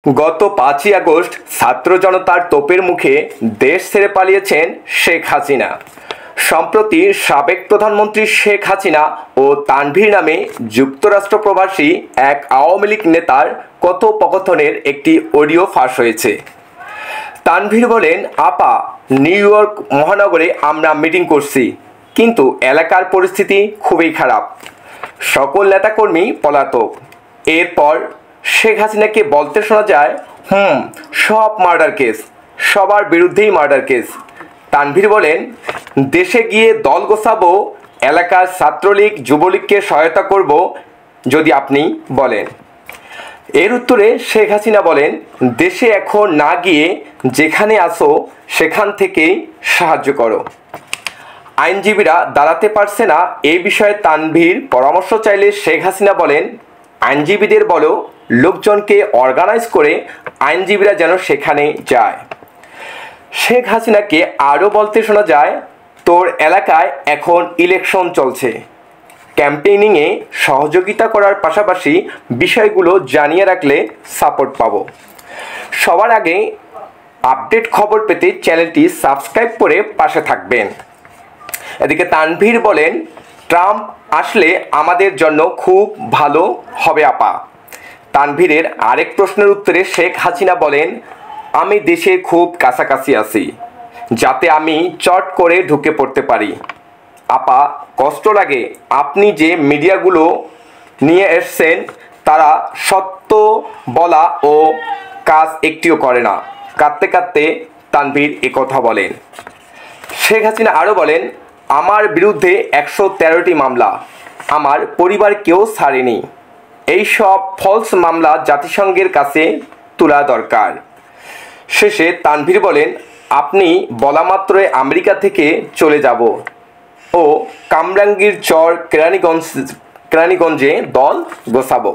গত 5ই আগস্ট ছাত্র জনতার তোপের মুখে দেশ ছেড়ে পালিয়েছেন শেখ হাসিনা। সম্প্রতি সাবেক প্রধানমন্ত্রী শেখ হাসিনা ও তানভীর নামে যুক্তরাষ্ট্র প্রবাসী এক আওয়ামী লীগ নেতার কথোপকথনের একটি অডিও ফাঁস হয়েছে। তানভীর বলেন, আপা, নিউ ইয়র্ক মহানগরে আমরা মিটিং করছি, কিন্তু এলাকার পরিস্থিতি খুবই খারাপ, সকল নেতাকর্মী পলাতক। এরপর শেখ হাসিনাকে বলতে শোনা যায়, সব মার্ডার কেস, সবার বিরুদ্ধেই মার্ডার কেস। তানভীর বলেন, দেশে গিয়ে দল গোছাবো, এলাকার ছাত্রলীগ যুবলীগকে সহায়তা করব যদি আপনি বলেন। এর উত্তরে শেখ হাসিনা বলেন, দেশে এখন না গিয়ে যেখানে আসো সেখান থেকেই সাহায্য করো। আইনজীবীরা দাঁড়াতে পারছে না, এই বিষয়ে তানভীর পরামর্শ চাইলে শেখ হাসিনা বলেন, আইনজীবীদের বলো লোকজনকে অর্গানাইজ করে আইনজীবীরা যেন সেখানে যায়। শেখ হাসিনাকে আরও বলতে শোনা যায়, তোর এলাকায় এখন ইলেকশন চলছে, ক্যাম্পেইনিংয়ে সহযোগিতা করার পাশাপাশি বিষয়গুলো জানিয়ে রাখলে সাপোর্ট পাবো। সবার আগে আপডেট খবর পেতে চ্যানেলটি সাবস্ক্রাইব করে পাশে থাকবেন। এদিকে তানভীর বলেন, ট্রাম্প আসলে আমাদের জন্য খুব ভালো হবে আপা। তানভীরের আরেক প্রশ্নের উত্তরে শেখ হাসিনা বলেন, আমি দেশে খুব কাছাকাছি আছি, যাতে আমি চট করে ঢুকে পড়তে পারি। আপা, কষ্ট লাগে, আপনি যে মিডিয়াগুলো নিয়ে এসছেন তারা সত্য বলা ও কাজ একটিও করে না। কাঁদতে কাঁদতে তানভীর একথা বলেন। শেখ হাসিনা আরও বলেন, আমার বিরুদ্ধে 113টি মামলা, আমার পরিবার কেউ ছাড়েনি। এই সব ফলস মামলা জাতিসংঘের কাছে তোলা দরকার। শেষে তানভীর বলেন, আপনি বলা মাত্রই আমেরিকা থেকে চলে যাব ও কামরাঙ্গীর চর কেরানীগঞ্জে দল গোছাবো।